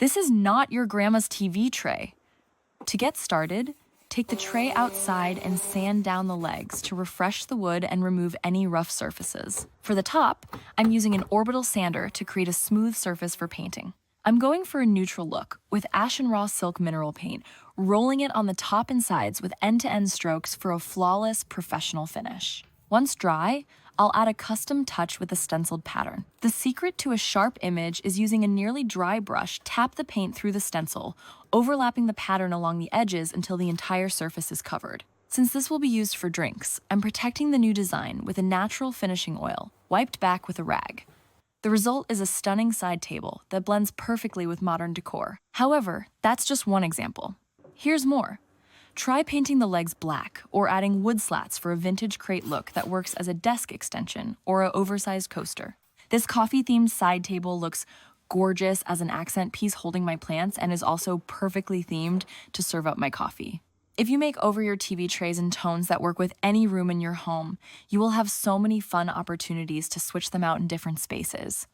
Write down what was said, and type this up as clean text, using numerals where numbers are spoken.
This is not your grandma's TV tray. To get started, take the tray outside and sand down the legs to refresh the wood and remove any rough surfaces. For the top, I'm using an orbital sander to create a smooth surface for painting. I'm going for a neutral look with Ashen Raw Silk Mineral Paint, rolling it on the top and sides with end-to-end strokes for a flawless, professional finish. Once dry, I'll add a custom touch with a stenciled pattern. The secret to a sharp image is using a nearly dry brush, tap the paint through the stencil, overlapping the pattern along the edges until the entire surface is covered. Since this will be used for drinks, I'm protecting the new design with a natural finishing oil, wiped back with a rag. The result is a stunning side table that blends perfectly with modern decor. However, that's just one example. Here's more. Try painting the legs black or adding wood slats for a vintage crate look that works as a desk extension or an oversized coaster. This coffee-themed side table looks gorgeous as an accent piece holding my plants and is also perfectly themed to serve up my coffee. If you make over your TV trays in tones that work with any room in your home, you will have so many fun opportunities to switch them out in different spaces.